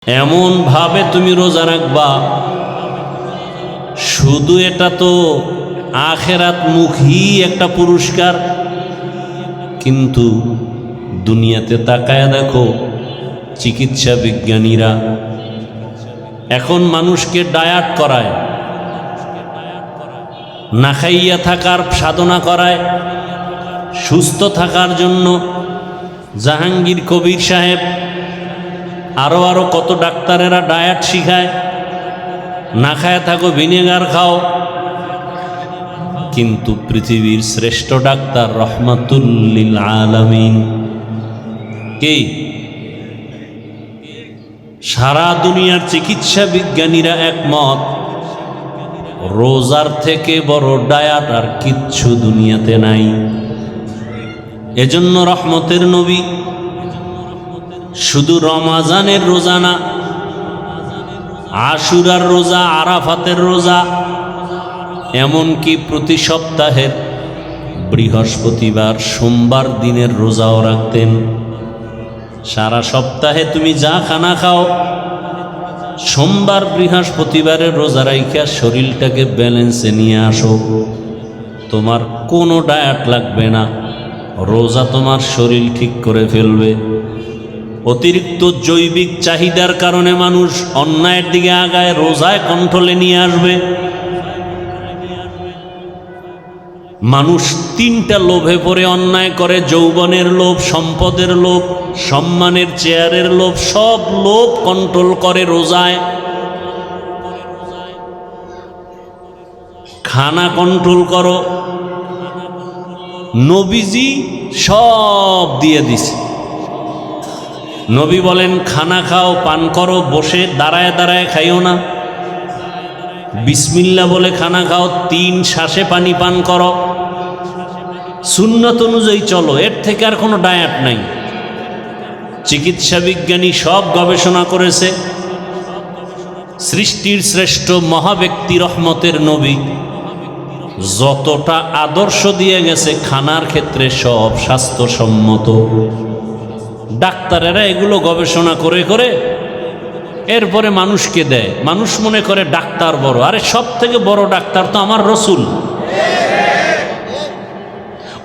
এমন ভাবে তুমি রোজা রাখবা শুধু এটা তো আখেরাত মুখী একটা পুরস্কার, কিন্তু দুনিয়াতে তাকায় দেখো চিকিৎসা বিজ্ঞানীরা এখন মানুষকে ডায়েট করায়, না খাইয়া থাকার সাধনা করায়, সুস্থ থাকার জন্য। জাহাঙ্গীর কবির সাহেব আরো কত ডাক্তারেরা ডায়েট শিখায়, না খায় থাকো ভিনেগার খাও। কিন্তু পৃথিবীর শ্রেষ্ঠ ডাক্তার রহমাতুল লিল আলামিন কে? সারা দুনিয়ার চিকিৎসা বিজ্ঞানীরা একমত, রোজার থেকে বড় ডায়েট আর কিচ্ছু দুনিয়াতে নাই। এজন্য রহমতের নবী শুধু রমাজানের রোজা না, আশুরার রোজা, আরাফাতের রোজা, এমনকি প্রতি সপ্তাহের বৃহস্পতিবার সোমবার দিনের রোজাও রাখতেন। সারা সপ্তাহে তুমি যা খানা খাও, সোমবার বৃহস্পতিবারের রোজা রাইখা শরীরটাকে ব্যালেন্সে নিয়ে আসো। তোমার কোনো ডায়েট লাগবে না, রোজা তোমার শরীর ঠিক করে ফেলবে। অতিরিক্ত জৈবিক চাহিদার কারণে মানুষ অন্যায়ের দিকে আগায়, রোজায় কন্ট্রোলে নিয়ে আসবে। মানুষ তিনটা লোভে পড়ে অন্যায় করে: যৌবনের লোভ, সম্পদের লোভ, সম্মানের চেয়ারের লোভ। সব লোভ কন্ট্রোল করে রোজায়। খানা কন্ট্রোল করো, নবীজি সব দিয়ে দিছে। নবী বলেন খানা খাও, পান করো, বসে দাঁড়ায় দাঁড়ায় খাইও না। বিসমিল্লাহ বলে খানা খাও, 3 শ্বাসে পানি পান করো, সুন্নত অনুযায়ী চলো। এর থেকে আর কোনো ডায়েট নাই। চিকিৎসা বিজ্ঞানী সব গবেষণা করেছে। সৃষ্টির শ্রেষ্ঠ মহাব্যক্তি রহমতের নবী যতটা আদর্শ দিয়ে গেছে খানার ক্ষেত্রে সব স্বাস্থ্যসম্মত। ডাক্তারেরা এগুলো গবেষণা করে করে এরপরে মানুষকে দেয়। মানুষ মনে করে ডাক্তার বড়, আরে সব থেকে বড় ডাক্তার তো আমার রসুল।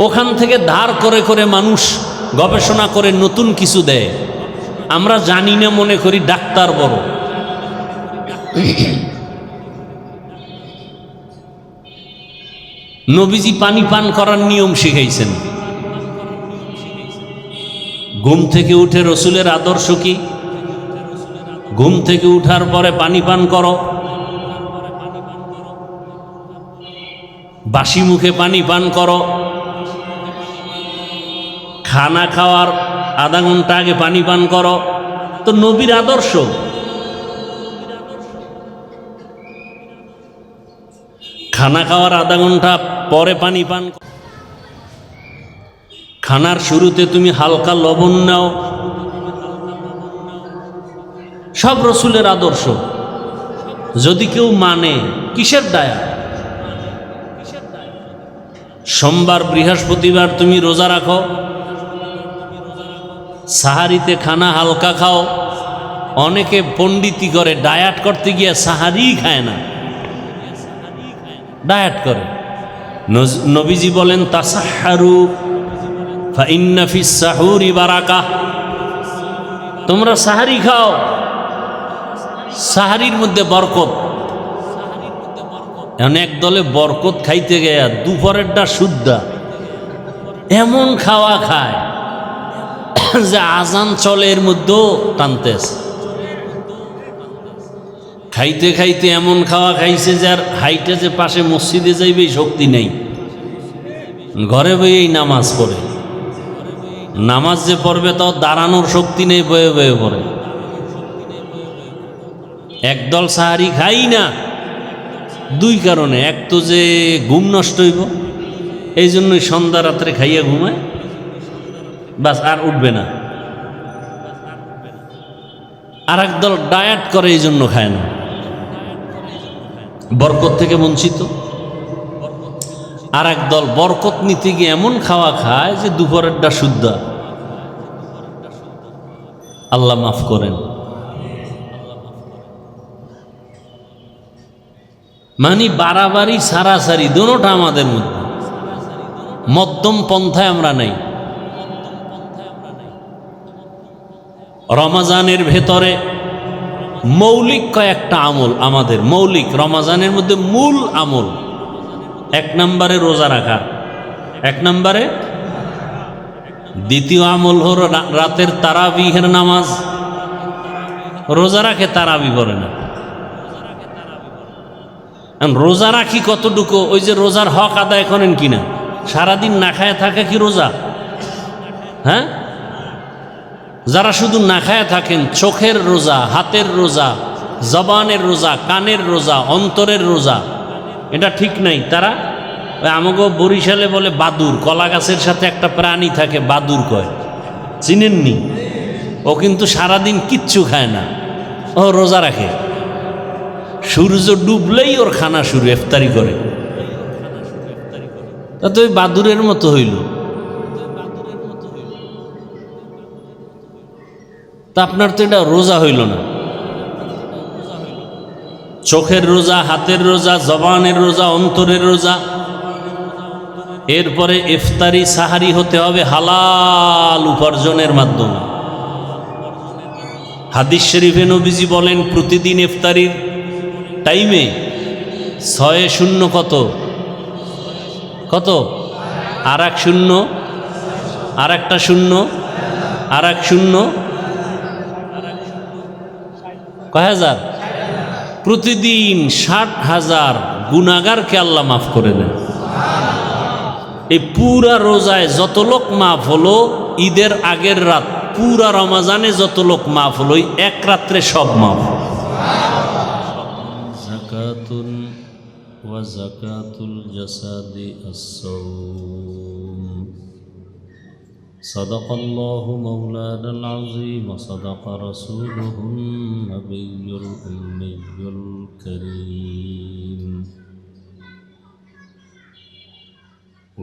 ওখান থেকে ধার করে করে মানুষ গবেষণা করে নতুন কিছু দেয়। আমরা জানি না, মনে করি ডাক্তার বড়। নবীজি পানি পান করার নিয়ম শিখাইছেন। ঘুম থেকে উঠে রসুলের আদর্শ কি? ঘুম থেকে উঠার পরে পানি পান করো, বাসি মুখে পানি পান করো, খানা খাওয়ার আধা ঘন্টা আগে পানি পান করো। তো নবীর আদর্শ। খানা খাওয়ার আধা ঘন্টা পরে পানি পান। খানার শুরুতে তুমি হালকা লবণ নাও। সব রসুলের আদর্শ। যদি কেউ মানে, কিসের ডায়া? সোমবার বৃহস্পতিবার তুমি রোজা রাখো, সাহারিতে খানা হালকা খাও। অনেকে পণ্ডিতি করে, ডায়েট করতে গিয়ে সাহারি খায় না, ডায়েট করে। নবীজি বলেন তাসাহহারু ফাইন্না ফিস সাহুরি বারাকাহ। তোমরা সাহারি খাও, সাহারির মধ্যে বরকত। এখন এক দলে বরকত খাইতে গেয়া দুপুরেরটা শুদ্ধা এমন খাওয়া খায় যে আজান চলে এর মধ্যেও টানতেছে। খাইতে খাইতে এমন খাওয়া খাইছে যার হাইটে যে পাশে মসজিদে যাইবে শক্তি নেই, ঘরে বইয়েই নামাজ পড়ে। নামাজ যে পড়বে তাও দাঁড়ানোর শক্তি নেই, বয়ে বয়ে পড়ে। একদল সাহারি খাই না, 2 কারণে। এক তো যে ঘুম নষ্ট হইব, এই জন্যই সন্ধ্যা রাত্রে খাইয়া ঘুমায়, বাস আর উঠবে না। আর একদল ডায়েট করে, এই জন্য খায় না, বরকত থেকে বঞ্চিত। আর একদল বরকত নিতে গিয়ে এমন খাওয়া খায় যে দুপুরেরটা শুদ্ধ। আল্লাহ মাফ করেন। মানে বাড়াবাড়ি সারাসারি দুটোটা আমাদের মধ্যে, মধ্যম পন্থায় আমরা নেই। রমাজানের ভেতরে মৌলিক কয়েকটা আমল আমাদের, মৌলিক রমাজানের মধ্যে মূল আমল, 1 নম্বরে রোজা রাখা, 1 নম্বরে। দ্বিতীয় আমল হল রাতের তারাবিহের নামাজ। রোজা রাখে তারাবি পড়ে না। রোজা রাখি কতটুকু, ওই যে রোজার হক আদায় করেন কিনা? সারাদিন না খায় থাকে কি রোজা? হ্যাঁ, যারা শুধু না খায় থাকেন, চোখের রোজা, হাতের রোজা, জবানের রোজা, কানের রোজা, অন্তরের রোজা, এটা ঠিক নাই। তারা আমাকে বরিশালে বলে বাদুর, কলা গাছের সাথে একটা প্রাণী থাকে বাদুর কয়, চিনেননি? ও কিন্তু সারাদিন কিচ্ছু খায় না, ও রোজা রাখে। সূর্য ডুবলেই ওর খানা শুরু, ইফতারি করে। তা তো ওই বাদুরের মতো হইল। তা আপনার তো এটা রোজা হইল না। চোখের রোজা, হাতের রোজা, জবানের রোজা, অন্তরের রোজা। এরপরে ইফতারি সাহারি হতে হবে হালাল উপার্জনের মাধ্যমে। হাদিস শরীফে নবীজি বলেন, প্রতিদিন ইফতারির টাইমে 6 কত কত, আর 1 শূন্য, আর একটা শূন্য, আর 1 শূন্য, কয় হাজার? প্রতিদিন 60,000 গুনাহগারকে আল্লাহ মাফ করে দেন। এই পুরা রোজায় যত লোক মাফ হলো, ঈদের আগের রাত পুরা রমাজানে যত লোক মাফ হলো, ওই 1 রাত্রে সব মাফ। যাকাতুন ওয়া যাকাতুল জাসাদি আস-সাওম। সাদাকাল্লাহু মাওলানাল আযীম ওয়া সাদাকা রাসূলুহুন নাবিয়্যুল উম্মিয়্যুল কারীম।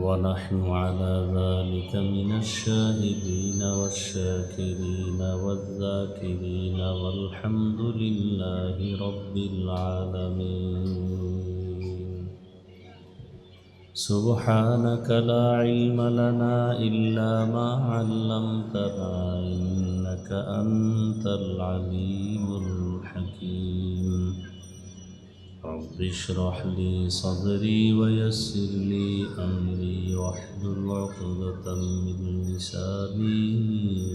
ونحن على ذلك من الشاهدين والشاكرين والذاكرين والحمد لله رب العالمين. سبحانك لا علم لنا إلا ما علمتنا إنك أنت العليم الحكيم. رب اشرح لي صدري ويسر لي أمري واحلل عقدة من لساني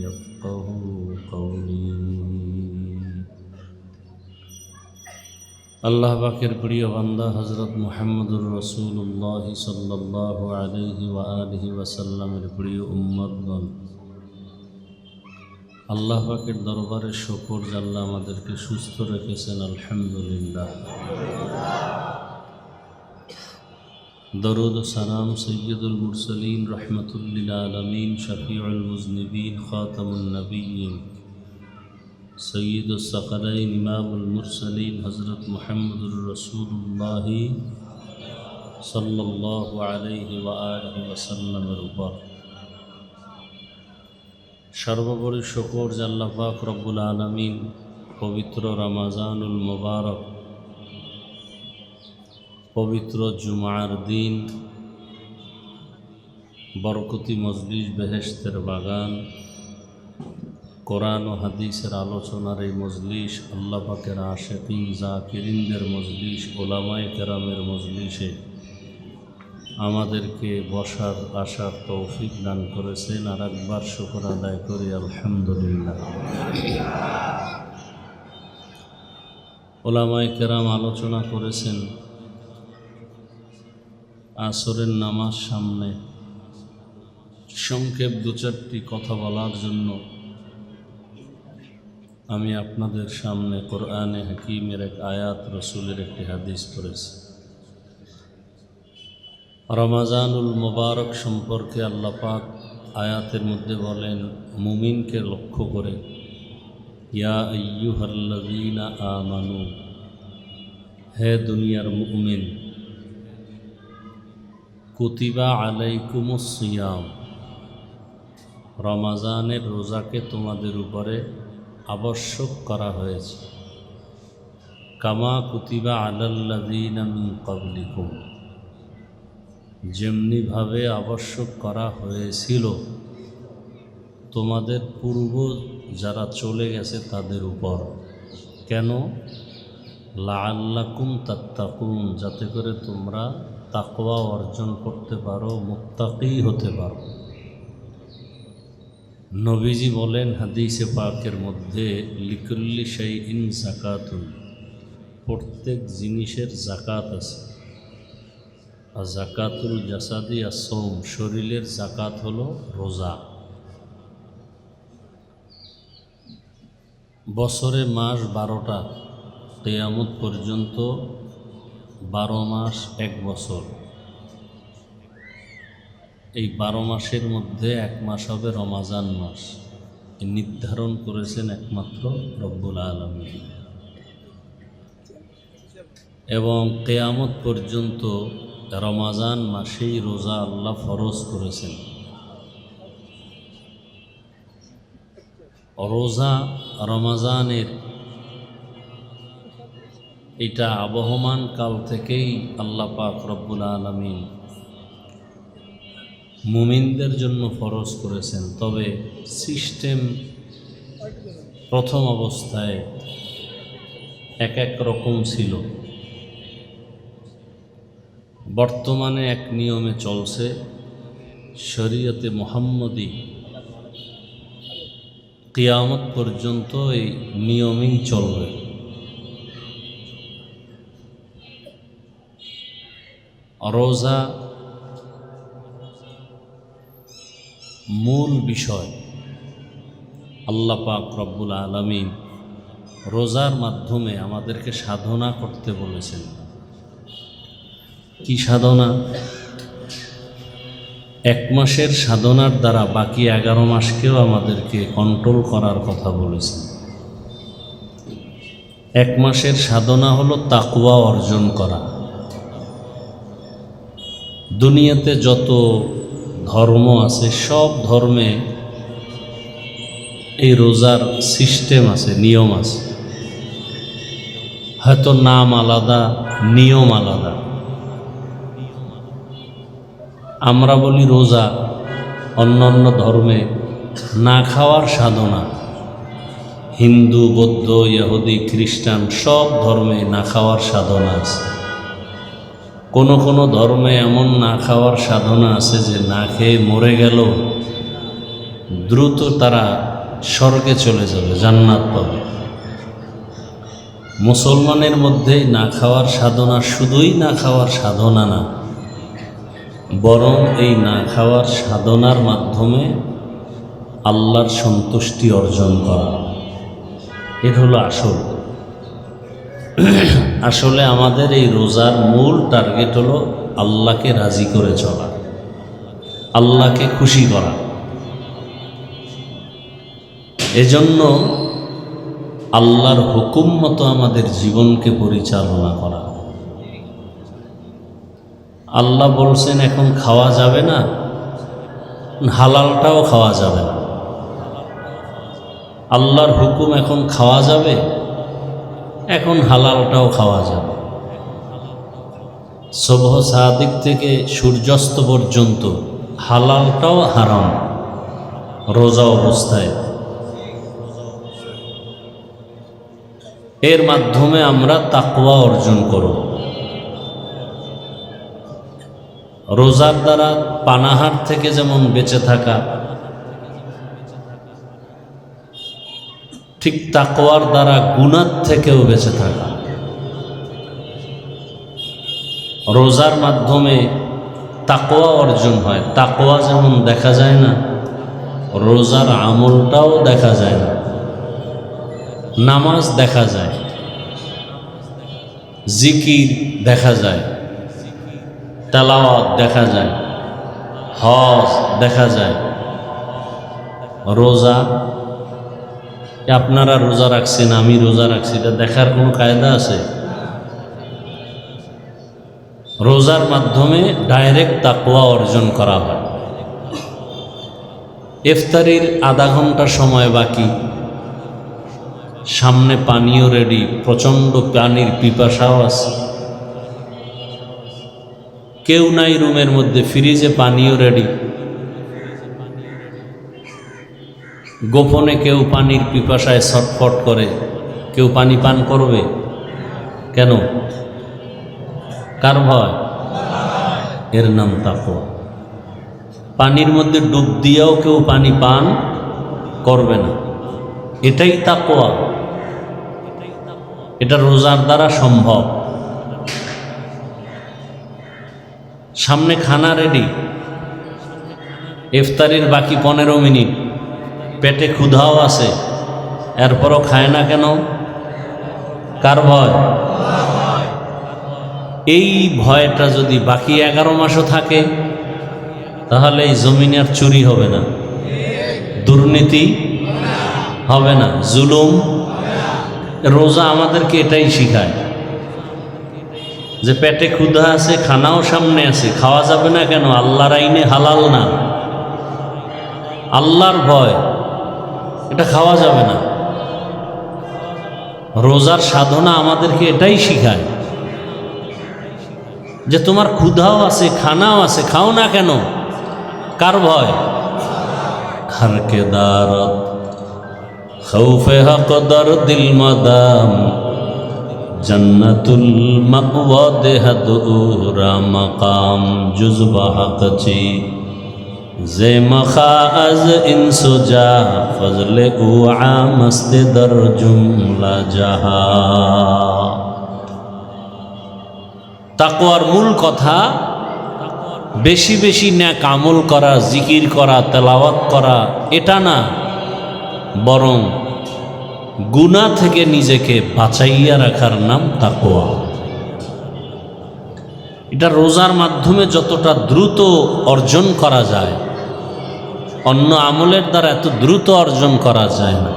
يفقهوا قولي. আল্লাহ পাকের প্রিয় বান্দা হযরত মুহাম্মদুর রাসূলুল্লাহ সাল্লাল্লাহু আলাইহি ওয়া আলিহি ওয়াসাল্লামের প্রিয় উম্মতগণ, আল্লাহ পাকের দরবারে শুকর যে আল্লাহ আমাদেরকে সুস্থ রেখেছেন, আলহামদুলিল্লাহ। দরুদ ও সালাম সৈয়দুল মুরসালিন রাহমাতুল লিল আলামিন শফিউল মুজনিবিন খাতামুন নবিয়্যিন সৈয়দুস সাকালাইন ইমামুল মুরসালিন হযরত মুহাম্মদুর রাসূলুল্লাহ সাল্লাল্লাহু আলাইহি ওয়া আলিহি ওয়াসাল্লামের উপর সর্বোপরি শুকর যে আল্লাহ পাক রব্বুল আলামিন পবিত্র রমজানুল মুবারক, পবিত্র জুমার দিন, বরকতি মজলিস, বেহেশতের বাগান, কোরআন ও হাদিসের আলোচনার এই মজলিস, আল্লাহ পাকের আশিকিন জাকিরিনদের মজলিস, ওলামায়ে কেরামের মজলিসে আমাদেরকে বসার আসার তৌফিক দান করেছেন। আর একবার শুকর আদায় করি আলহামদুলিল্লাহ। ওলামায়ে কেরাম আলোচনা করেছেন, আসরের নামাজ সামনে, সংক্ষেপ 2-4টি কথা বলার জন্য আমি আপনাদের সামনে কোরআনে হাকিমের এক আয়াত, রসুলের একটি হাদিস পড়েছি। রমজানুল মুবারক সম্পর্কে আল্লাহ পাক আয়াতের মধ্যে বলেন, মুমিনকে লক্ষ্য করে, ইয়া আইয়ুহাল্লাযীনা আমানু, হে দুনিয়ার মুমিন, কুতিবা আলাইকুমুস সিয়াম, রমজানের রোজাকে তোমাদের উপরে আবশ্যক করা হয়েছে। কামা কুতিবা আলাল্লাযীনা মিন ক্বাবলিকুম, যেমনিভাবে আবশ্যক করা হয়েছিল তোমাদের পূর্ব যারা চলে গেছে তাদের উপর। কেন? লাআল্লাকুম তাত্তাকুন, যাতে করে তোমরা তাকওয়া অর্জন করতে পারো, মুত্তাকী হতে পারো। নবীজি বলেন হাদিসে পাকের মধ্যে, লিকুল্লি শাইইন যাকাতুন, প্রত্যেক জিনিসের যাকাত আছে। আর যাকাতুল জাসাদি as-সাওম, শরীরের যাকাত হলো রোজা। বছরে মাস 12টা, কিয়ামত পর্যন্ত 12 মাস 1 বছর। এই 12 মাসের মধ্যে 1 মাস হবে রমাজান মাস, নির্ধারণ করেছেন একমাত্র রব্বুল আলামিন। এবং কিয়ামত পর্যন্ত রমাজান মাসেই রোজা আল্লাহ ফরজ করেছেন। রোজা রমাজানের এটা আবহমান কাল থেকেই আল্লাহ পাক রব্বুল আলামিন মুমিনদের জন্য ফরজ করেছেন। তবে সিস্টেম প্রথম অবস্থায় এক এক রকম ছিল, বর্তমানে এক নিয়মে চলছে। শরীয়তে মুহাম্মদী কিয়ামত পর্যন্ত এই নিয়মেই চলবে। রোজা মূল বিষয়। আল্লাহ পাক রব্বুল আলামিন রোজার মাধ্যমে আমাদেরকে সাধনা করতে বলেছেন। কি সাধনা? 1 মাসের সাধনার দ্বারা বাকি 11 মাসকেও আমাদেরকে কন্ট্রোল করার কথা বলেছেন। 1 মাসের সাধনা হলো তাকওয়া অর্জন করা। দুনিয়াতে যত ধর্ম আছে সব ধর্মে এই রোজার সিস্টেম আছে, নিয়ম আছে। হয়তো নাম আলাদা, নিয়ম আলাদা। আমরা বলি রোজা, অন্যান্য ধর্মে না খাওয়ার সাধনা। হিন্দু, বৌদ্ধ, ইহুদি, খ্রিস্টান সব ধর্মে না খাওয়ার সাধনা আছে। কোনো কোনো ধর্মে এমন না খাওয়ার সাধনা আছে যে না খেয়ে মরে গেল দ্রুত তারা স্বর্গে চলে যাবে, জান্নাত পাবে। মুসলমানের মধ্যেই না খাওয়ার সাধনা শুধুই না খাওয়ার সাধনা না, বরং এই না খাওয়ার সাধনার মাধ্যমে আল্লাহর সন্তুষ্টি অর্জন করা, এটা হলো আসল। আসলে আমাদের এই রোজার মূল টার্গেট হলো আল্লাহকে রাজি করে চলা, আল্লাহকে খুশি করা। এজন্য আল্লাহর হুকুম মতো আমাদের জীবনকে পরিচালনা করা। আল্লাহ বলছেন এখন খাওয়া যাবে না, হালালটাও খাওয়া যাবে না। আল্লাহর হুকুম এখন খাওয়া যাবে, এখন হালালটাও খাওয়া যাবে। সুবহ সাদিক থেকে সূর্যাস্ত পর্যন্ত হালালটাও হারাম রোজা অবস্থায়। এর মাধ্যমে আমরা তাকওয়া অর্জন করব। রোজার দ্বারা পানাহার থেকে যেমন বেঁচে থাকা, ঠিক তাকওয়ার দ্বারা গুনাহ থেকেও বেঁচে থাকা। রোজার মাধ্যমে তাকওয়া অর্জন হয়। তাকওয়া যেমন দেখা যায় না, রোজার আমলটাও দেখা যায় না। নামাজ দেখা যায়, জিকির দেখা যায়, তেলাওয়াত দেখা যায়, হজ দেখা যায়। রোজা, আপনারা রোজা রাখছেন, আমি রোজা রাখছি, এটা দেখার কোনো কায়দা আছে? রোজার মাধ্যমে ডাইরেক্ট তাকওয়া অর্জন করা হয়। ইফতারির আধা ঘন্টা সময় বাকি, সামনে পানিও রেডি, প্রচণ্ড পানির পিপাসাও আছে, কেউ নাই রুমের মধ্যে, ফ্রিজে পানিও রেডি। গোপনে কেউ পানির পিপাসায় ছটফট করে, কেউ পানি পান করবে কেন? কার ভয়? এর নাম তাকওয়া। পানির মধ্যে ডুব দিয়েও কেউ পানি পান করবে না, এটাই তাকওয়া। এটা রোজার দ্বারা সম্ভব। সামনে খানা রেডি, ইফতারির বাকি 15 মিনিট, পেটে ক্ষুধাও আছে, এরপরও খায় না কেন? কার ভয়? এই ভয়টা যদি বাকি 11 মাসও থাকে, তাহলে এই জমিনে আর চুরি হবে না, দুর্নীতি হবে না, জুলুম। রোজা আমাদেরকে এটাই শিখায় যে পেটে ক্ষুধা আছে, খানাও সামনে আছে, খাওয়া যাবে না কেন? আল্লাহর আইনে হালাল না, আল্লাহর ভয়, এটা খাওয়া যাবে না। রোজার সাধনা আমাদেরকে এটাই শিখায় যে তোমার ক্ষুধাও আছে, খানাও আছে, খাও না কেন? কার ভয়? হরকে দারত খৌফে হক দরদিল মাদাম জন্নতুল মাওয়া দেহদুরা মাকাম জুজবা হকচি যে মখাজ ইনসুজা ফজলে উ আমস্তে দর জুমলা জাহা। তাকওয়ার মূল কথা বেশি বেশি নেক আমল করা, জিকির করা, তেলাওয়াত করা, এটা না, বরং গুনাহ থেকে নিজেকে বাঁচাইয়া রাখার নাম তাকওয়া। এটা রোজার মাধ্যমে যতটা দ্রুত অর্জন করা যায়, অন্য আমলের দ্বারা এত দ্রুত অর্জন করা যায় না।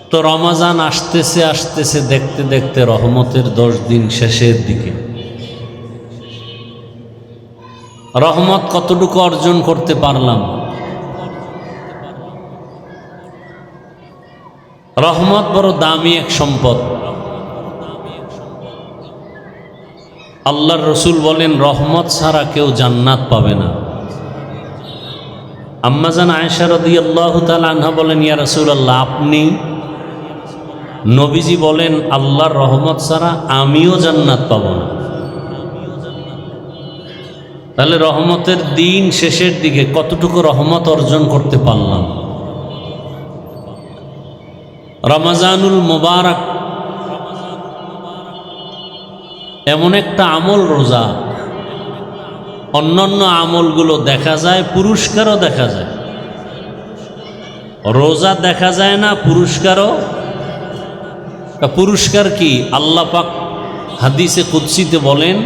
তো রমজান আসতেছে আসতেছে, দেখতে দেখতে রহমতের 10 দিন শেষের দিকে। রহমত কতটুকু অর্জন করতে পারলাম? রহমত বড় দামি এক সম্পদ। আল্লাহর রসুল বলেন, রহমত ছাড়া কেউ জান্নাত পাবে না। আম্মাজান আয়েশা রাদিয়াল্লাহু তাআলা আনহা বলেন, ইয়া রাসূলুল্লাহ, আপনি? নবীজি বলেন, আল্লাহর রহমত ছাড়া আমিও জান্নাত পাব না। তাহলে রহমতের দিন শেষের দিকে কতটুকু রহমত অর্জন করতে পারলাম? রমজানুল মুবারক এমন একটা আমল, রোজা, অন্যান্য আমলগুলো দেখা যায়, পুরস্কারও দেখা যায়, রোজা দেখা যায় না, পুরস্কারও। পুরস্কার কি? আল্লাহ পাক হাদিসে কুদসিতে বলেন,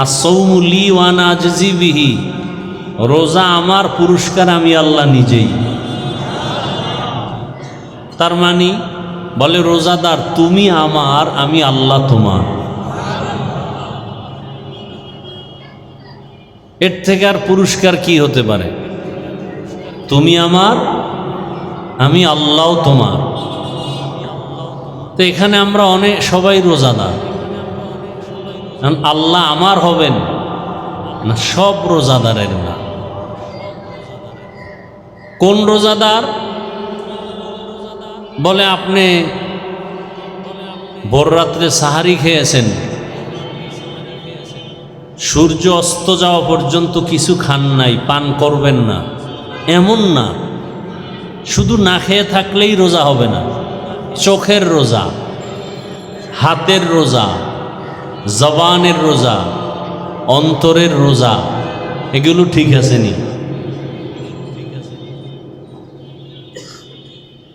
আস-সাওমু লি ওয়া আনা আজজি বিহি, রোজা আমার, পুরস্কার আমি আল্লাহ নিজেই। তার মানে বলে রোজাদার, তুমি আমার, আমি আল্লাহ তোমার। এর থেকে আর পুরস্কার কি হতে পারে? তুমি আমার, আমি আল্লাহ তোমার। তো এখানে আমরা সবাই রোজাদার, আল্লাহ আমার হবেন না, সব রোজাদারের না। কোন রোজাদার? বলে আপনি ভোর রাত্রে সাহারি খেয়েছেন, সূর্য অস্ত যাওয়া পর্যন্ত কিছু খান নাই, পান করবেন না, এমন না। শুধু না খেয়ে থাকলেই রোজা হবে না। চোখের রোজা, হাতের রোজা, জবানের রোজা, অন্তরের রোজা, এগুলো ঠিক আছে নি?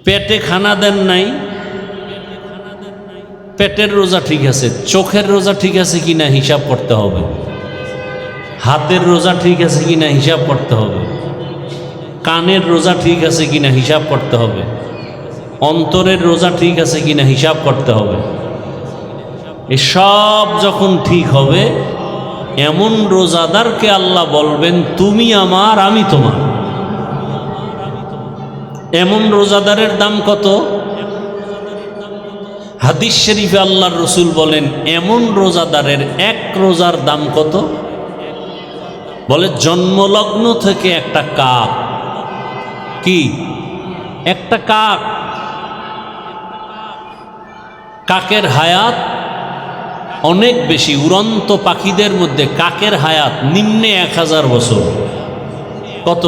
পেটে খানা দেন নাই, পেটের রোজা ঠিক আছে। চোখের রোজা ঠিক আছে কিনা হিসাব করতে হবে। হাতের রোজা ঠিক আছে কিনা হিসাব করতে হবে। কানের রোজা ঠিক আছে কিনা হিসাব করতে হবে। অন্তরের রোজা ঠিক আছে কিনা হিসাব করতে হবে। এসব যখন ঠিক হবে, এমন রোজাদারকে আল্লাহ বলবেন, তুমি আমার, আমি তোমার। এমন রোজাদারের দাম কত? হাদিস শরীফে আল্লাহর রসুল বলেন, এমন রোজাদারের এক রোজার দাম কত? বলে জন্মলগ্ন থেকে একটা কাক, কি একটা কাক, কাকের হায়াত অনেক বেশি। উড়ন্ত পাখিদের মধ্যে কাকের হায়াত নিম্নে 1000 বছর। কত?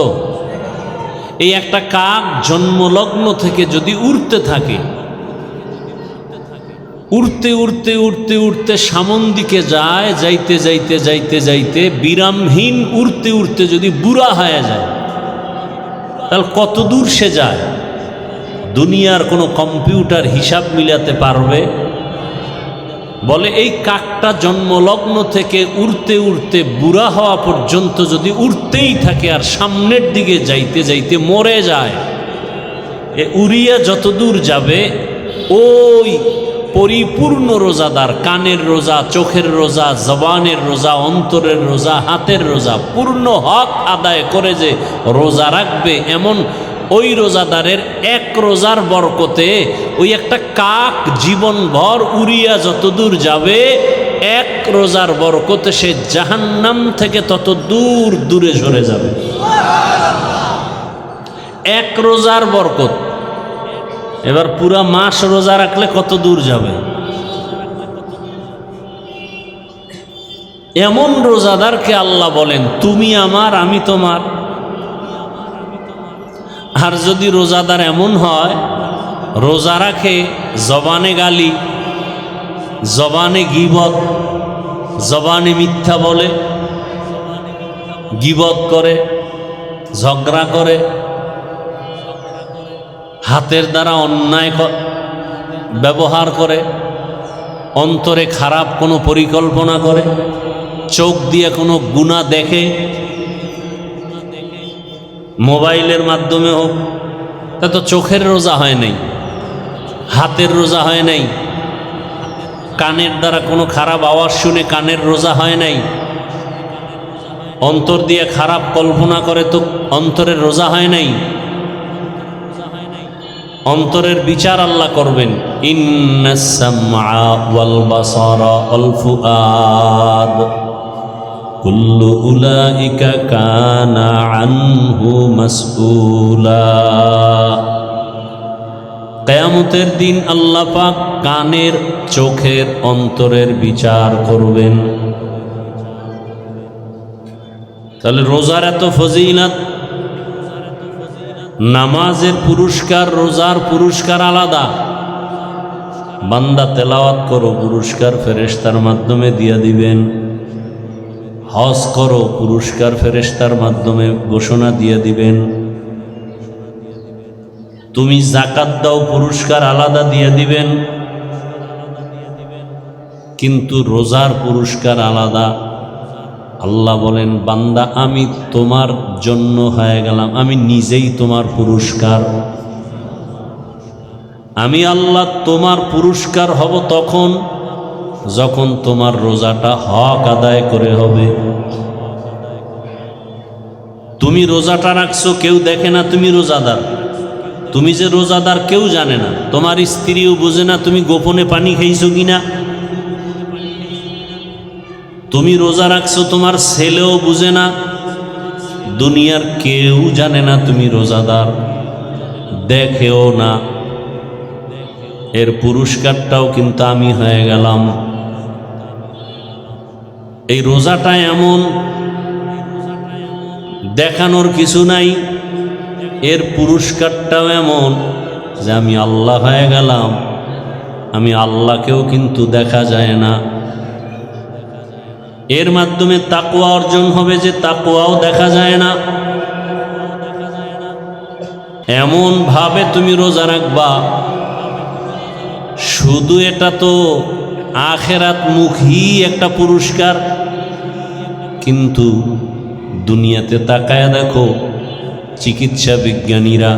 এই একটা কাক জন্মলগ্ন থেকে যদি উড়তে থাকে, উড়তে উড়তে উড়তে উড়তে সামন দিকে যায়, যাইতে যাইতে যাইতে যাইতে বিরামহীন উড়তে উড়তে যদি বুড়া হয়ে যায়, তাহলে কত দূর সে যায়? দুনিয়ার কোনো কম্পিউটার হিসাব মিলাতে পারবে? বলে এই কাকটা জন্মলগ্ন থেকে উড়তে উড়তে বুড়া হওয়া পর্যন্ত যদি উড়তেই থাকে আর সামনের দিকে যাইতে যাইতে মরে যায়, এ উড়িয়া যত দূর যাবে ওই পরিপূর্ণ রোজাদার, কানের রোজা, চোখের রোজা, জবানের রোজা, অন্তরের রোজা, হাতের রোজা, পূর্ণ হক আদায় করে যে রোজা রাখবে, এমন ওই রোজাদারের এক রোজার বরকতে ওই একটা কাক জীবনভর উড়িয়া যত দূর যাবে, এক রোজার বরকতে সে জাহান্নাম থেকে তত দূর দূরে সরে যাবে। এক রোজার বরকত। এবার পুরা মাস রোজা রাখলে কত দূর যাবে? এমন রোজাদারকে আল্লাহ বলেন, তুমি আমার, আমি তোমার। আর যদি রোজাদার এমন হয়, রোজা রাখে, জবানে গালি, জবানে গীবত, জবানে মিথ্যা বলে, গীবত করে, ঝগড়া করে, হাতের দ্বারা অন্যায় ব্যবহার করে, অন্তরে খারাপ কোনো পরিকল্পনা করে, চোখ দিয়ে কোনো গুনাহ দেখে, মোবাইলের মাধ্যমে হোক, তা তো চোখের রোজা হয় নাই, হাতের রোজা হয় নাই, কানের দ্বারা কোনো খারাপ আওয়াজ শুনে কানের রোজা হয় নাই, অন্তর দিয়ে খারাপ কল্পনা করে তো অন্তরের রোজা হয় নাই। অন্তরের বিচার আল্লাহ করবেন। ইন্নাস সামআ ওয়াল বাসারা ওয়াল ফুআদ কুল্লু উলাইকা কানা আনহু মাসউলা। কিয়ামতের দিন আল্লাহ পাক কানের, চোখের, অন্তরের বিচার করবেন। তাহলে রোজার এত ফজিলত, নামাজের পুরস্কার, রোজার পুরস্কার আলাদা। বান্দা তেলাওয়াত করো, পুরস্কার ফেরেশতার মাধ্যমে দিয়ে দিবেন। হজ করো, পুরস্কার ফেরেশতার মাধ্যমে ঘোষণা দিয়ে দিবেন। তুমি যাকাত দাও, পুরস্কার আলাদা দিয়ে দিবেন। কিন্তু রোজার পুরস্কার আলাদা। আল্লাহ বলেন, বান্দা আমি তোমার জন্য হয়ে গেলাম, আমি নিজেই তোমার পুরস্কার। আমি আল্লাহ তোমার পুরস্কার হব তখন যখন তোমার রোজাটা হক আদায় করে হবে। তুমি রোজাটা রাখছো, কেউ দেখে না তুমি রোজাদার। তুমি যে রোজাদার কেউ জানে না, তোমার স্ত্রীও বোঝে না তুমি গোপনে পানি খাইছো কিনা। তুমি রোজা রাখছো, তোমার ছেলেও বুঝে না, দুনিয়ার কেউ জানে না তুমি রোজাদার, দেখেও না। এর পুরস্কারটাও কিন্তু আমি হয়ে গেলাম। এই রোজাটা এমন, দেখানোর কিছু নাই। এর পুরস্কারটাও এমন যে আমি আল্লাহ হয়ে গেলাম। আমি আল্লাহকেও কিন্তু দেখা যায় না। এর মাধ্যমে তাকওয়া অর্জন হবে, যে তাকওয়াও দেখা যায় না। এমন ভাবে তুমি রোজা রাখবা, শুধু এটা তো আখেরাত মুখী একটা পুরস্কার। কিন্তু দুনিয়াতে তাকায় দেখো, চিকিৎসা বিজ্ঞানীরা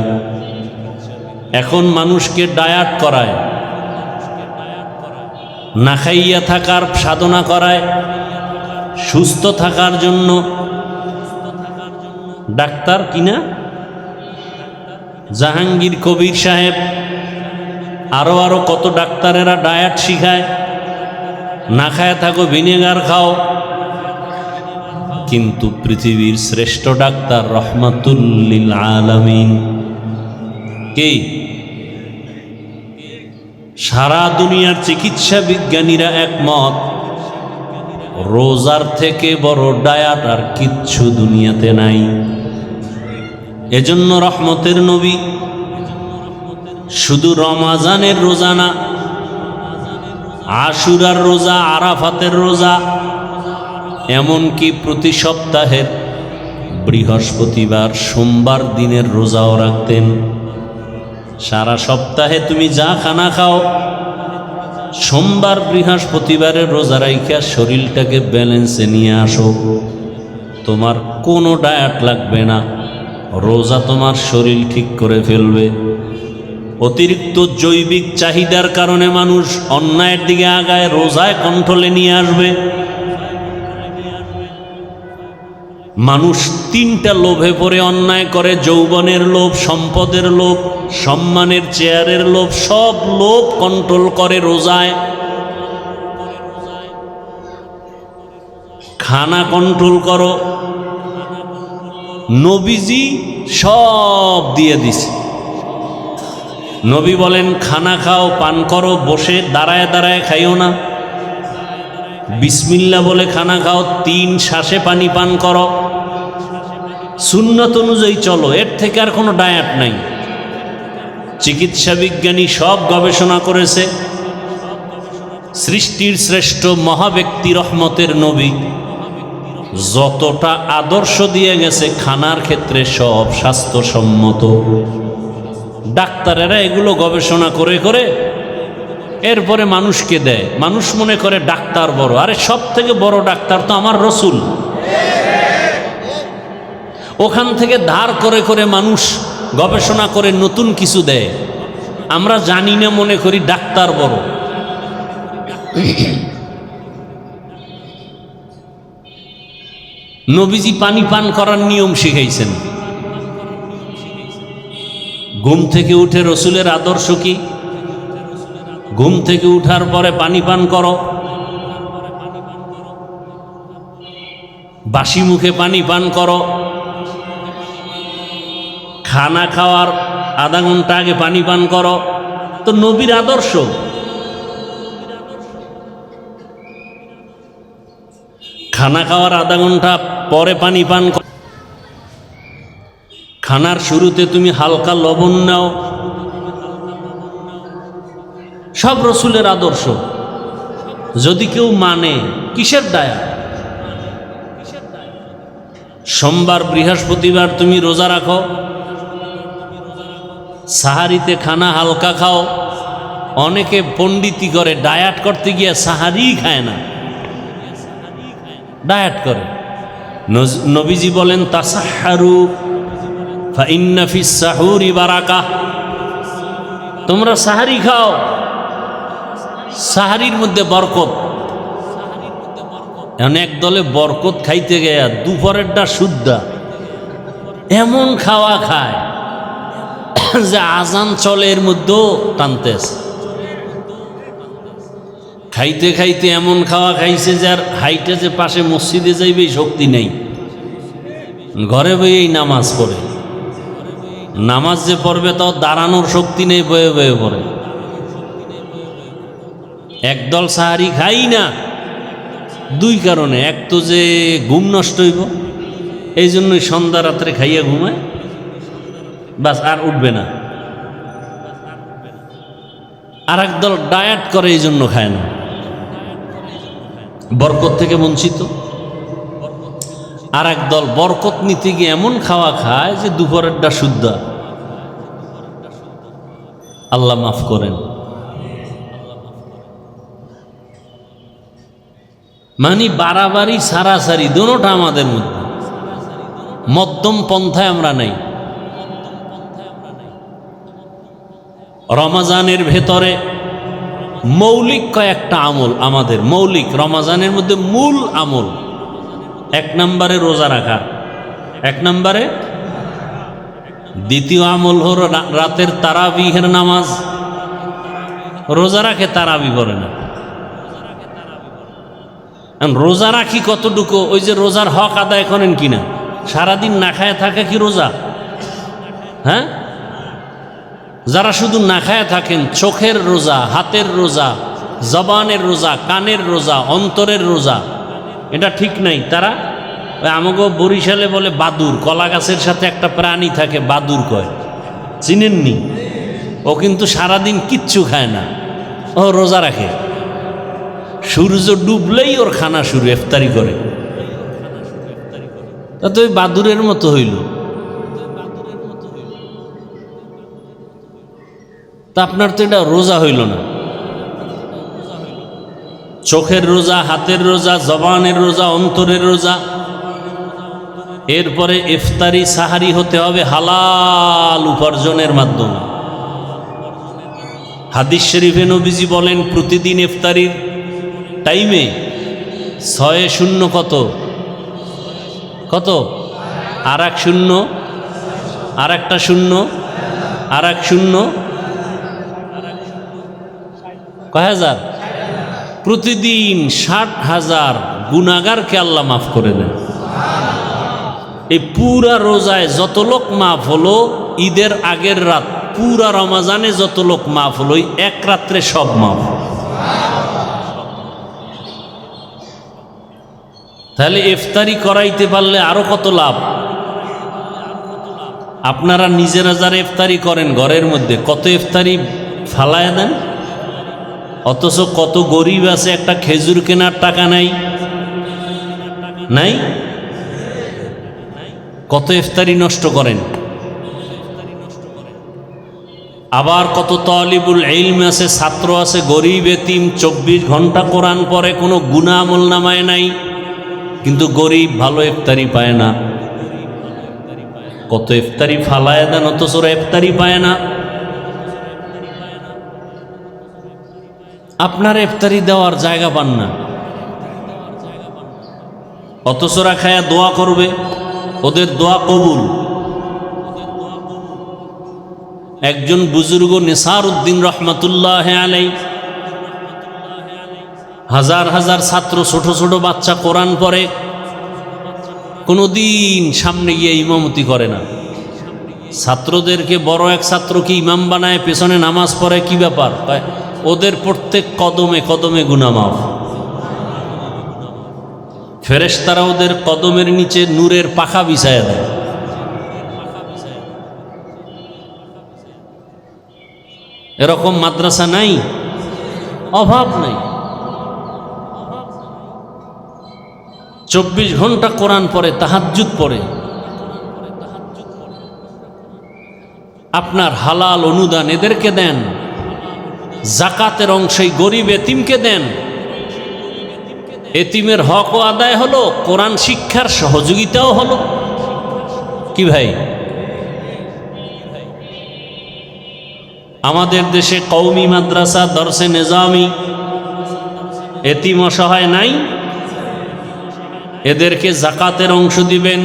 এখন মানুষকে ডায়েট করায়, না খাইয়া থাকার সাধনা করায়, সুস্থ থাকার জন্য। ডাক্তার কিনা জাহাঙ্গীর কবির সাহেব, আরো কত ডাক্তারেরা ডায়েট শিখায়, না খায় থাকো ভিনেগার খাও। কিন্তু পৃথিবীর শ্রেষ্ঠ ডাক্তার রহমাতুল লিল আলামিন কে? সারা দুনিয়ার চিকিৎসা বিজ্ঞানীরা একমত, রোজার থেকে বড় ডায়াট আর কিচ্ছু দুনিয়াতে নাই। এজন্য রহমতের নবী শুধু রমাজানের রোজা না, আশুরার রোজা, আরাফাতের রোজা, এমনকি প্রতি সপ্তাহের বৃহস্পতিবার, সোমবার দিনের রোজাও রাখতেন। সারা সপ্তাহে তুমি যা খানা খাও, সোমবার বৃহস্পতিবারের রোজা রাইখা শরীরটাকে ব্যালেন্সে নিয়ে আসো। তোমার কোনো ডায়েট লাগবে না, রোজা তোমার শরীর ঠিক করে ফেলবে। অতিরিক্ত জৈবিক চাহিদার কারণে মানুষ অন্যায়ের দিকে আগায়, রোজায় কন্ট্রোলে নিয়ে আসবে। মানুষ তিনটা লোভে পড়ে অন্যায় করে: যৌবনের লোভ, সম্পদের লোভ, সম্মানের চেয়ারের লোভ। সব লোভ কন্ট্রোল করে রোজায়। খানা কন্ট্রোল করো। নবীজি সব দিয়ে দিছে। নবী বলেন, খানা খাও, পান করো, বসে দাঁড়ায় দাঁড়ায় খাইও না। বিসমিল্লাহ বলে খানা খাও, 3 শ্বাসে পানি পান করো, সুন্নত অনুযায়ী চলো। এর থেকে আর কোনো ডায়েট নাই। চিকিৎসা বিজ্ঞানী সব গবেষণা করেছে। সৃষ্টির শ্রেষ্ঠ মহাব্যক্তি রহমতের নবী যতটা আদর্শ দিয়ে গেছে খানার ক্ষেত্রে, সব স্বাস্থ্যসম্মত। ডাক্তারেরা এগুলো গবেষণা করে করে এরপরে মানুষকে দেয়। মানুষ মনে করে ডাক্তার বড়। আরে সব থেকে বড় ডাক্তার তো আমার রসুল। ওখান থেকে ধার করে করে মানুষ গবেষণা করে নতুন কিছু দেয়। আমরা জানি না, মনে করি ডাক্তার বড়। নবীজি পানি পান করার নিয়ম শিখাইছেন। ঘুম থেকে উঠে রসুলের আদর্শ কি? ঘুম থেকে উঠার পরে পানি পান করো, বাসি মুখে পানি পান করো, খানা খাওয়ার আধা ঘন্টা আগে পানি পান করো। তো নবীর আদর্শ। খানা খাওয়ার আধা ঘন্টা পরে পানি পান করো। খানার শুরুতে তুমি হালকা লবণ নাও। সব রসুলের আদর্শ। যদি কেউ মানে, কিসের ডায়া? সোমবার বৃহস্পতিবার তুমি রোজা রাখো, সাহারিতে খানা হালকা খাও। অনেকে পণ্ডিতি করে, ডায়াট করতে গিয়ে সাহারিই খায় না, ডায়াট করে। নবীজি বলেন, তাসাহহারু ফাইন্না ফিস সাহুরি বারাকাহ। তোমরা সাহারি খাও, সাহারির মধ্যে বরকত। এখন এক দলে বরকত খাইতে গেয়া দুপুরেরটা শুদ্ধা এমন খাওয়া খায় যে আজান চলে এর মধ্যেও টানতেছে। খাইতে খাইতে এমন খাওয়া খাইছে যার হাইটে যে পাশে মসজিদে যাইবে শক্তি নেই। ঘরে বইয়েই নামাজ পড়ে। নামাজ যে পড়বে তাও দাঁড়ানোর শক্তি নেই, বয়ে বয়ে পড়ে। একদল সাহারি খাই না, 2 কারণে। এক তো যে ঘুম নষ্ট হইব, এই জন্যই সন্ধ্যা রাত্রে খাইয়া ঘুমায়, বাস আর উঠবে না। আর একদল ডায়েট করে, এই জন্য খায় না, বরকত থেকে বঞ্চিত। আর একদল বরকত নিতে গিয়ে এমন খাওয়া খায় যে দুপুরেরটা শুদ্ধ। আল্লাহ মাফ করেন। মানে বাড়াবাড়ি সারাসারি দুটোটা আমাদের মধ্যে, মধ্যম পন্থায় আমরা নাই। রমাজানের ভেতরে মৌলিক কয়েকটা আমল আমাদের, মৌলিক রমাজানের মধ্যে মূল আমল। 1 নম্বরে রোজা রাখা, 1 নম্বরে দ্বিতীয় আমল হলো রাতের তারাবিহের নামাজ। রোজা রাখে, তারাবি পড়ে না। রোজা রাখি কতটুকু, ওই যে রোজার হক আদায় করেন কিনা? সারাদিন না খায় থাকে কি রোজা? হ্যাঁ, যারা শুধু না খায় থাকেন, চোখের রোজা, হাতের রোজা, জবানের রোজা, কানের রোজা, অন্তরের রোজা, এটা ঠিক নাই। তারা আমাকে বরিশালে বলে বাদুর, কলা গাছের সাথে একটা প্রাণী থাকে বাদুর কয়, চিনেননি? ও কিন্তু সারাদিন কিচ্ছু খায় না, ও রোজা রাখে। সূর্য ডুবলেই ওর খানা শুরু, ইফতারি করে। তা তো ওই বাদুরের মতো হইল। তা আপনার তো এটা রোজা হইল না। চোখের রোজা, হাতের রোজা, জবানের রোজা, অন্তরের রোজা। এরপরে ইফতারি সাহারি হতে হবে হালাল উপার্জনের মাধ্যমে। হাদিস শরীফে নবীজি বলেন প্রতিদিন ইফতারির টাইমে 6 কত কত, আর এক শূন্য, আর একটা শূন্য, আর এক শূন্য, কয় হাজার? প্রতিদিন 60,000 গুনাহগারকে আল্লাহ মাফ করে দেন। এই পুরা রোজায় যত লোক মাফ হলো, ঈদের আগের রাত পুরা রমাজানে যত লোক মাফ হলো, এক রাত্রে সব মাফ। তাহলে ইফতারি করাইতে পারলে আরো কত লাভ। আপনারা নিজেরা যারা ইফতারি করেন ঘরের মধ্যে, কত ইফতারি ফালায় দেন, অথচ কত গরিব আছে একটা খেজুর কেনার টাকা নাই, নাই? কত ইফতারি নষ্ট করেন। আবার কত তালিবুল ইলম আছে, ছাত্র আছে, গরিব এতিম, 24 ঘন্টা কোরআন পড়ে, কোনো গুনাহ আমল নামায় নাই, কিন্তু গরিব ভালো ইফতারি পায় না। কত ইফতারি ফালায় দেন, অথচ ওরা ইফতারি পায় না। আপনার ইফতারি দেওয়ার জায়গা পান না, অথচ ওরা খায়া দোয়া করবে, ওদের দোয়া কবুল। একজন বুজুর্গ নেসার উদ্দিন রহমাতুল্লাহ আলাই, হাজার হাজার ছাত্র, ছোট ছোট বাচ্চা কোরআন পড়ে, কোনোদিন সামনে গিয়ে ইমামতি করে না। ছাত্রদেরকে বড় এক ছাত্রকে ইমাম বানায়, পেছনে নামাজ পড়ে, কি ব্যাপার? ওদের প্রত্যেক কদমে কদমে গুনাহ মাফ। ফেরেশতারা ওদের কদমের নিচে নূরের পাখা বিছায়া দেয়। এরকম মাদ্রাসা নাই, অভাব নাই। 24 ঘন্টা কোরআন পড়ে, তাহাজ্জুদ পড়ে। আপনার হালাল অনুদান এদেরকে দেন, জাকাতের অংশই গরিব এতিমকে দেন। এতিমের হকও আদায় হলো, কোরআন শিক্ষার সহযোগিতাও হলো। কি ভাই, আমাদের দেশে কওমি মাদ্রাসা, দরসে নিজামি, এতিম অসহায় নাই, এদেরকে জাকাতের অংশ দিবেন।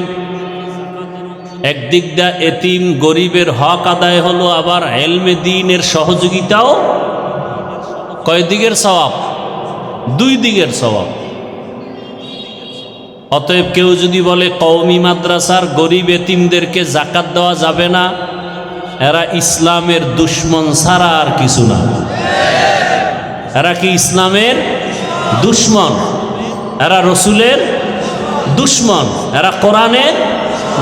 একদিক দা এতিম গরিবের হক আদায় হলো, আবার ইলমে দ্বীনের সহযোগিতাও। কয় দিকের সওয়াব? 2 দিকের সওয়াব। অতএব কেউ যদি বলে কওমি মাদ্রাসার গরিব এতিমদেরকে জাকাত দেওয়া যাবে না, এরা ইসলামের দুশ্মন ছাড়া আর কিছু না। এরা কি ইসলামের দুশ্মন? এরা রসুলের দুশ্মন, এরা কোরআনের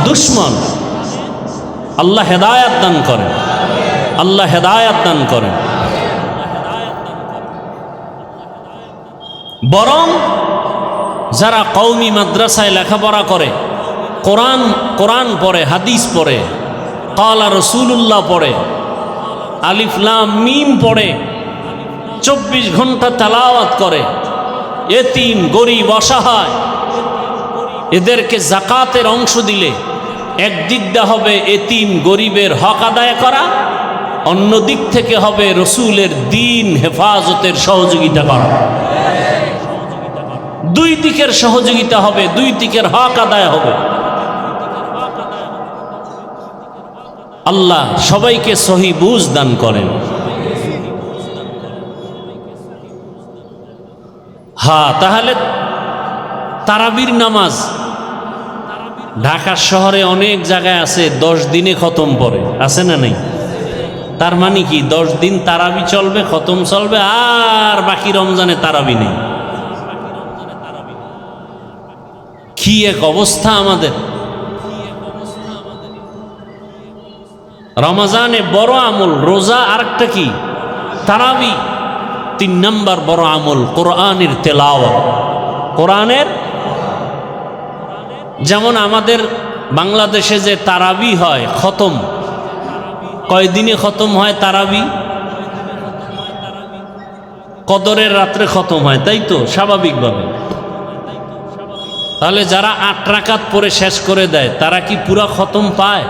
দুশ্মন। আল্লাহ হেদায়াত দান করেন, আল্লাহ হেদায়াত দান করেন। বরং যারা কওমি মাদ্রাসায় লেখাপড়া করে, কোরআন পড়ে, হাদিস পড়ে, কালা রসুল্লাহ পড়ে, আলিফ লাম মিম পড়ে, 24 ঘন্টা তেলাওয়াত করে, এতিম গরিব অসহায় এদেরকে জাকাতের অংশ দিলে একদিক দিয়ে হবে এতিম গরিবের হক আদায় করা, অন্য দিক থেকে হবে রসুলের দ্বীন হেফাজতের সহযোগিতা করা। 2 দিকের সহযোগিতা হবে, 2 দিকের হক আদায় হবে। আল্লাহ সবাইকে সহি বুঝ দান করেন। হ্যাঁ, তাহলে তারাবির নামাজ ঢাকা শহরে অনেক জায়গায় আছে 10 দিনে খতম পড়ে, আছে না নাই? তার মানে কি 10 দিন তারাবি চলবে, খতম চলবে, আর বাকি রমজানে তারাবি নেই। কি এক অবস্থা আমাদের! রমজানে বড় আমল রোজা, আরেকটা কি তারাবি। 3 নম্বর বড় আমল কোরআনের তেলাওয়াত। কোরআনের, যেমন আমাদের বাংলাদেশে যে তারাবি হয় খতম, কয়দিনে খতম হয় তারাবি? কদরের রাত্রে খতম হয়, তাই তো? স্বাভাবিকভাবে। তাহলে যারা 8 রাকাত পরে শেষ করে দেয় তারা কি পুরা খতম পায়?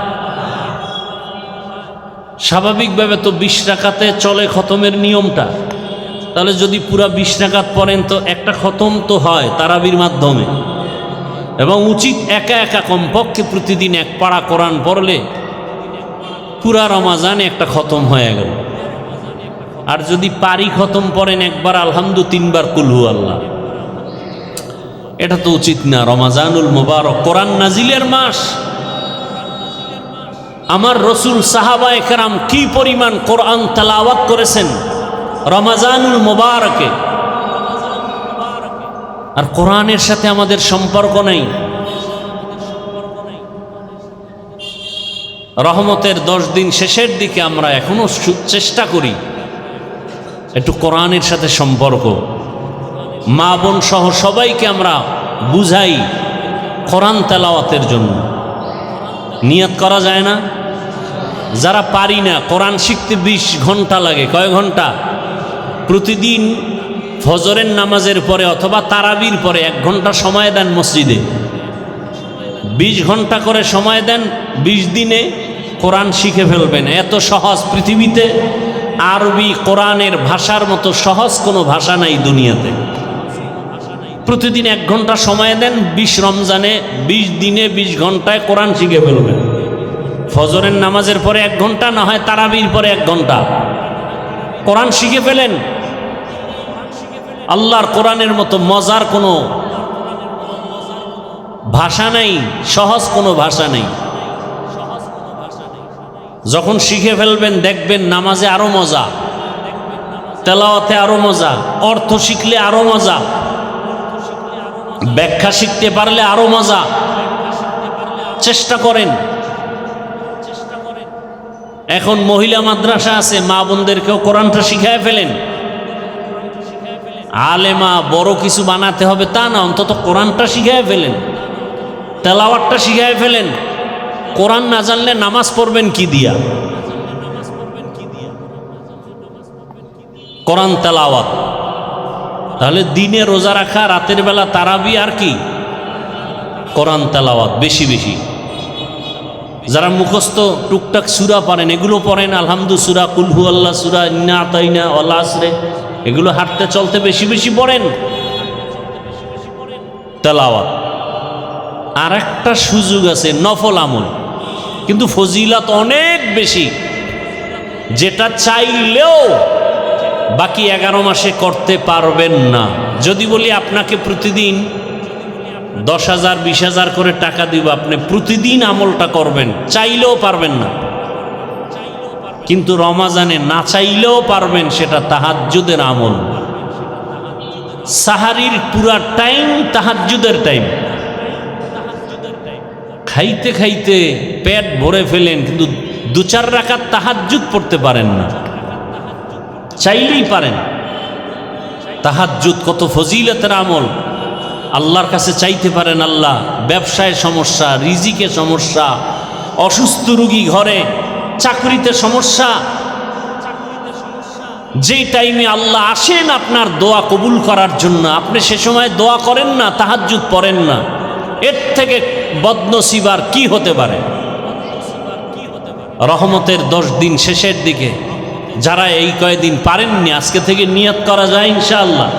স্বাভাবিকভাবে তো 20 রাকাতে চলে খতমের নিয়মটা। তাহলে যদি পুরা 20 রাকাত পড়েন তো একটা খতম তো হয় তারাবির মাধ্যমে। এবং উচিত একা একা কমপক্ষে প্রতিদিন 1 পারা কোরআন পড়লে পুরা রমাজানে একটা খতম হয়ে গেল। আর যদি পারি খতম পড়েন একবার আলহামদু, 3 বার কুলহু আল্লাহ, এটা তো উচিত না। রমাজানুল মুবারক, কোরআন নাজিলের মাস। আমার রসুল সাহাবায়ে কেরাম কি পরিমাণ কোরআন তেলাওয়াত করেছেন রমাজানুল মুবারকে। আর কোরআনের সাথে আমাদের সম্পর্ক নেই। রহমতের 10 দিন শেষের দিকে আমরা এখনো চেষ্টা করি একটু কোরআনের সাথে সম্পর্ক। মা বোন সহ সবাইকে আমরা বুঝাই কোরআন তেলাওয়াতের জন্য। নিয়ত করা যায় না? যারা পারি না, কোরআন শিখতে 20 ঘন্টা লাগে। কয় ঘন্টা? প্রতিদিন ফজরের নামাজের পরে অথবা তারাবির পরে 1 ঘন্টা সময় দেন মসজিদে। 20 ঘন্টা করে সময় দেন, 20 দিনে কোরআন শিখে ফেলবেন। এত সহজ পৃথিবীতে আরবি কোরআনের ভাষার মতো সহজ কোনো ভাষা নাই দুনিয়াতে। প্রতিদিন 1 ঘন্টা সময় দেন, 20 রমজানে 20 দিনে 20 ঘন্টায় কোরআন শিখে ফেলবেন। ফজরের নামাজের পরে 1 ঘন্টা, না হয় তারাবির পরে 1 ঘন্টা কোরআন শিখে ফেলেন। আল্লাহর কোরআনের মতো মজার কোনো ভাষা নাই, সহজ কোনো ভাষা নেই। যখন শিখে ফেলবেন দেখবেন নামাজে আরো মজা, তেলাওয়াতে আরো মজা, অর্থ শিখলে আরো মজা, ব্যাখ্যা শিখতে পারলে আরো মজা। চেষ্টা করেন। এখন মহিলা মাদ্রাসা আছে, মা বোনদেরকেও কোরআনটা শিখায় ফেলেন। আলেমা বড় কিছু বানাতে হবে তা না, অন্তত কোরআনটা শিখায় ফেলেন, তেলাওয়াতটা শিখায় ফেলেন। কোরআন না জানলে নামাজ পড়বেন কি দিয়া? কোরআন তেলাওয়াত। তাহলে দিনে রোজা রাখা, রাতের বেলা তারাবি, আর কি? কোরআন তেলাওয়াত বেশি বেশি। যারা মুখস্থ টুকটাক সূরা পারেন এগুলো পড়েন, আলহামদু সূরা, কুলহু আল্লাহ সূরা, ইন্না আতাইনা, ওয়াল আসরে, এগুলো হাঁটতে চলতে বেশি বেশি পড়েন তেলাওয়াত। আর একটা সুযোগ আছে নফল আমল, কিন্তু ফজিলত অনেক বেশি, যেটা চাইলেও বাকি 11 মাসে করতে পারবেন না। যদি বলি আপনাকে প্রতিদিন 10,000 20,000 করে টাকা দিব, আপনি প্রতিদিন আমলটা করবেন, চাইলেও পারবেন না। কিন্তু রমাজানে না চাইলেও পারবেন, সেটা তাহাজ্জুদের আমল। সাহারির পুরা টাইম তাহাজ্জুদের টাইম। খাইতে খাইতে পেট ভরে ফেলেন, কিন্তু 2-4 রাকাত তাহাজ্জুদ পড়তে পারেন না। চাইলেই পারেন। তাহাজ্জুদ কত ফজিলতের আমল। আল্লাহর কাছে চাইতে পারেন, আল্লাহ ব্যবসায় সমস্যা, রিজিকে সমস্যা, অসুস্থ রোগী ঘরে, চাকরিতে সমস্যা, যেই টাইমে আল্লাহ আসেন আপনার দোয়া কবুল করার জন্য, আপনি সে সময় দোয়া করেন না, তাহাজ্জুদ পড়েন না, এর থেকে বদনসিবার কি হতে পারে? রহমতের 10 দিন শেষের দিকে যারা এই কয়েকদিন পারেননি, আজকে থেকে নিয়ত করা যায় ইনশাআল্লাহ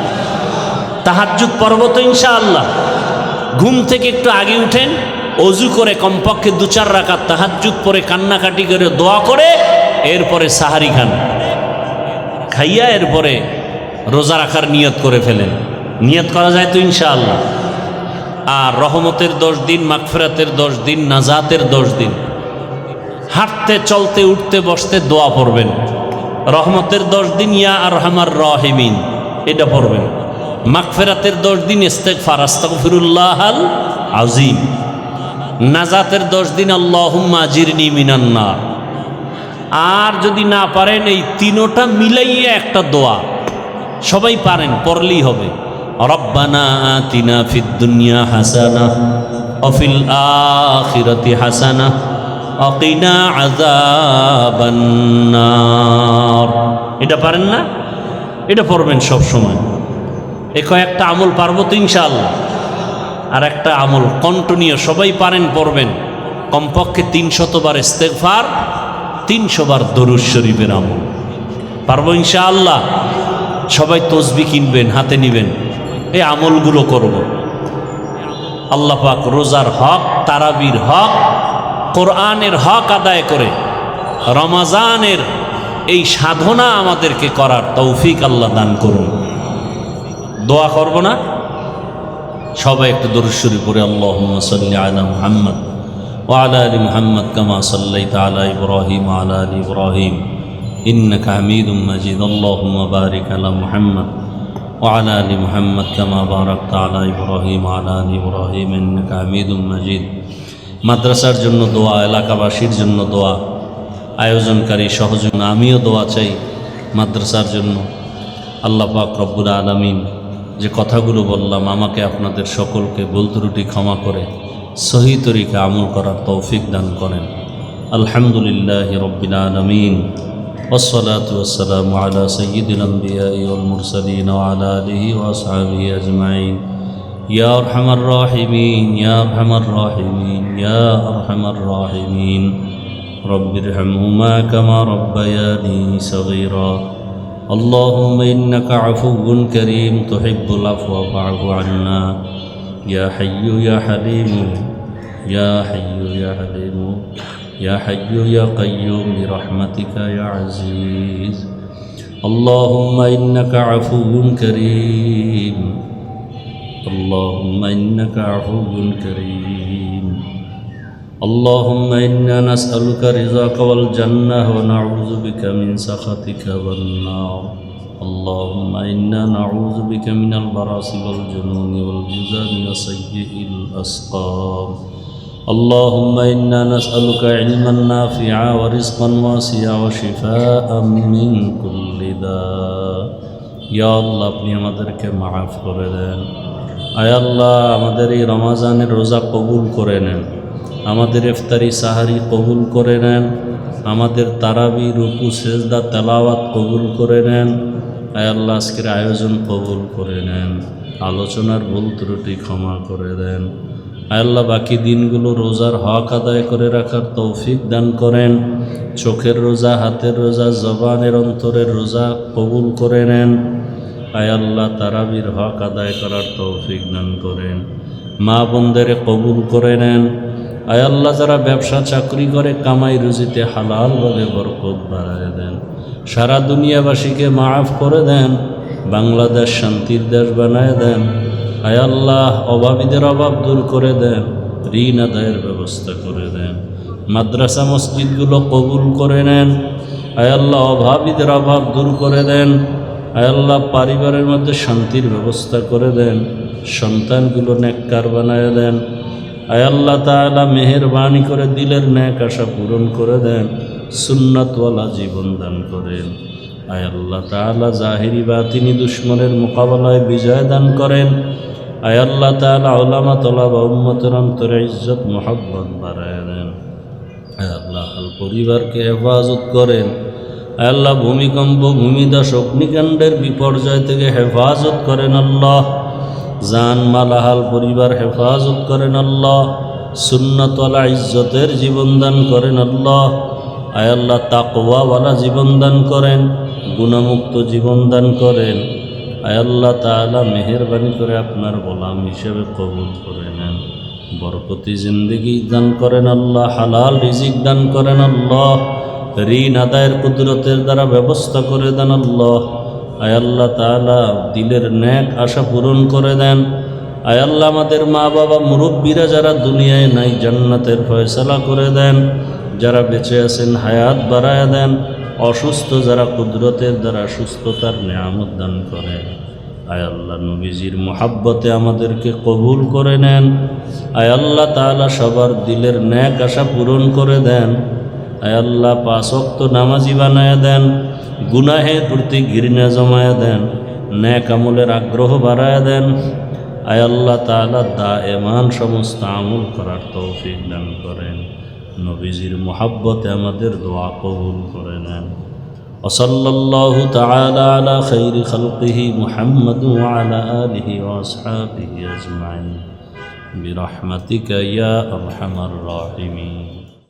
তাহাজ্জুদ পড়ব তো ইনশাআল্লাহ। ঘুম থেকে একটু আগে উঠেন, অজু করে কমপক্ষে 2-4 রাকাত তাহাজ্জুদ পরে কান্নাকাটি করে দোয়া করে এরপরে সাহারি খান, খাইয়া এরপরে রোজা রাখার নিয়ত করে ফেলেন। নিয়ত করা যায় তো ইনশাআল্লাহ। আর রহমতের 10 দিন, মাগফিরাতের 10 দিন, নাজাতের 10 দিন, হাঁটতে চলতে উঠতে বসতে দোয়া পড়বেন। রহমতের 10 দিন ইয়া আরহামার রাহিমিন এটা পড়বেন। মাগফিরাতের 10 দিন ইস্তিগফার আস্তাগফিরুল্লাহাল আযীম। নাজাতের 10 দিন আল্লাহুম্মা আজিরনি মিনান নার। আর যদি না পারেন এই তিনোটা মিলাইয়ে একটা দোয়া সবাই পারেন, পড়লেই হবে। রব্বানা আতিনা ফিদ দুনিয়া হাসানাহ ওয়া ফিল আখিরাতি হাসানাহ ওয়া কিনা আযাবান নার। এটা পারেন না? এটা পড়বেন সব সময়। এই কয়েকটা আমল পারবো তো ইনশাআল্লাহ। আর একটা আমল কন্টিনিউ সবাই পারেন পড়বেন, কমপক্ষে 300 বার ইস্তেগফার, 300 বার দরুদ শরীফের আমল পারবো ইনশাআল্লাহ। সবাই তসবিহ কিনবেন, হাতে নিবেন, এই আমলগুলো করব। আল্লাহ পাক রোজার হক, তারাবির হক, কোরআনের হক আদায় করে রমাজানের এই সাধনা আমাদেরকে করার তৌফিক আল্লাহ দান করুন। দোয়া করব না? সবাই একটু দরুদ শরীফ পড়ে আল্লাহুম্মা সাল্লি আলা মুহাম্মদ ওয়া আলা আলি মুহাম্মদ কামা সাল্লাইতা আলা ইব্রাহিম ওয়া আলা আলি ইব্রাহিম ইন্নাকা হামিদুম মাজিদ। আল্লাহুম্মা বারিক আলা মুহাম্মদ ওয়া আলা আলি মুহাম্মদ কামা বারাকতা আলা ইব্রাহিম ওয়া আলা আলি ইব্রাহিম ইন্নাকা হামিদুম মাজিদ। মাদ্রাসার জন্য দোয়া, এলাকাবাসীর জন্য দোয়া, আয়োজনকারী সহযোগী, আমিও দোয়া চাই মাদ্রাসার জন্য। আল্লাহ পাক রব্বুল আলামিন যে কথাগুলো বললাম আমাকে আপনাদের সকলকে ভুল ত্রুটি ক্ষমা করে সহি তরিকা আমল করার তৌফিক দান করেন। আলহামদুলিল্লাহি রব্বিল আলামিন ওয়াসসালাতু ওয়াসসালামু আলা সাইয়্যিদিল আমবিয়াই ওয়াল মুরসালিন ওয়া আলা আলিহি ওয়া আসহাবিহি আজমাইন। ইয়া আরহামার রাহিমিন, ইয়া আরহামার রাহিমিন, ইয়া আরহামার রাহিমিন। রব্বিরহামহুমা কামা রাব্বায়ানি সগীরা। اللهم إنك عفو كريم تحب العفو فاعف عنا يا حي يا حليم يا حي يا حليم يا حي يا قيوم برحمتك يا عزيز. اللهم إنك عفو كريم، اللهم إنك عفو كريم. اللهم إنا نسألك رضاك والجنة ونعوذ بك من سخطك والنار. اللهم إنا نعوذ بك من البراس والجنون والجذام وسيء الأسقام. اللهم إنا نسألك علما نافعا ورزقا واسعا وشفاء من كل داء. يا الله আপনি আমাদেরকে মাফ করে দেন। আয় আল্লাহ আমাদের এই রমজানের রোজা কবুল করে নেন, আমাদের ইফতারি সাহারি কবুল করে নেন, আমাদের তারাবি রুকু সেজদা তেলাওয়াত কবুল করে নেন। আয় আল্লাহ আজকের আয়োজন কবুল করে নেন, আলোচনার ভুল ত্রুটি ক্ষমা করে দেন। আয় আল্লাহ বাকি দিনগুলো রোজার হক আদায় করে রাখার তৌফিক দান করেন। চোখের রোজা, হাতের রোজা, জবানের অন্তরের রোজা কবুল করে নেন। আয় আল্লাহ তারাবির হক আদায় করার তৌফিক দান করেন। মা বোনদের কবুল করে নেন। আয় আল্লাহ যারা ব্যবসা চাকরি করে কামাই রুজিতে হালালভাবে বরকত বাড়ায় দেন। সারা দুনিয়াবাসীকে মাফ করে দেন, বাংলাদেশ শান্তির দেশ বানায় দেন। আয় আল্লাহ অভাবীদের অভাব দূর করে দেন, ঋণ আদায়ের ব্যবস্থা করে দেন। মাদ্রাসা মসজিদগুলো কবুল করে নেন। আয় আল্লাহ অভাবীদের অভাব দূর করে দেন। আয় আল্লাহ পরিবারের মধ্যে শান্তির ব্যবস্থা করে দেন, সন্তানগুলো নেককার বানায় দেন। আয় আল্লাহ তাআলা মেহেরবানি করে দিলের ন্যাক আশা পূরণ করে দেন, সুন্নাতওয়ালা জীবন দান করেন। আয় আল্লাহ তাআলা জাহিরি বাতিনি দুশ্মনের মোকাবেলায় বিজয় দান করেন। আয় আল্লাহ তাআলা উলামা তলাবা উম্মতের অন্তরে ইজ্জত মোহাব্বত বাড়ায় দেন। আয় আল্লাহ আল পরিবারকে হেফাজত করেন। আয় আল্লাহ ভূমিকম্প, ভূমিধস, অগ্নিকাণ্ডের বিপর্যয় থেকে হেফাজত করেন আল্লাহ। জান মালাহাল পরিবার হেফাজত করেন আল্লাহ। সুন্নাতওয়ালা ইজ্জতের জীবন দান করেন আল্লাহ। আয় আল্লাহ তাকওয়াওয়ালা জীবন দান করেন, গুণামুক্ত জীবন দান করেন। আয় আল্লাহ তাআলা মেহেরবানি করে আপনার গোলাম হিসেবে কবুল করে নেন। বরকতি জিন্দেগি দান করেন আল্লাহ, হালাল রিজিক দান করেন আল্লাহ, ঋণ আদায়ের কুদরতের দ্বারা ব্যবস্থা করে দেন আল্লাহ। আয় আল্লাহ তাআলা দিলের ন্যাক আশা পূরণ করে দেন। আয় আল্লাহ আমাদের মা বাবা মুরব্বীরা যারা দুনিয়ায় নাই জান্নাতের ফয়সালা করে দেন, যারা বেঁচে আছেন হায়াত বাড়ায় দেন, অসুস্থ যারা কুদরতের দ্বারা সুস্থতার নেয়ামত দান করেন। আয় আল্লাহ নবীজির মোহাব্বতে আমাদেরকে কবুল করে নেন। আয় আল্লাহ তাআলা সবার দিলের ন্যাক আশা পূরণ করে দেন। আয় আল্লাহ 5 ওয়াক্ত নামাজি বানায় দেন, গুনাহের প্রতি ঘৃণা জমায়া দেন, ন্যাক আমলের আগ্রহ বাড়ায় দেন। আয় আল্লাহ তাআলা দায়েমান সমস্ত আমল করার তৌফিক দান করেন। নবীজির মোহাব্বতে আমাদের দোয়া কবুল করে নেন। ওয়াসাল্লাল্লাহু তাআলা আলা খাইরি খালকিহি মুহাম্মাদ ওয়া আলা আলিহি ওয়া আসহাবিহি আজমাইন বিরহমাতিকা ইয়া আরহামার রাহিমিন।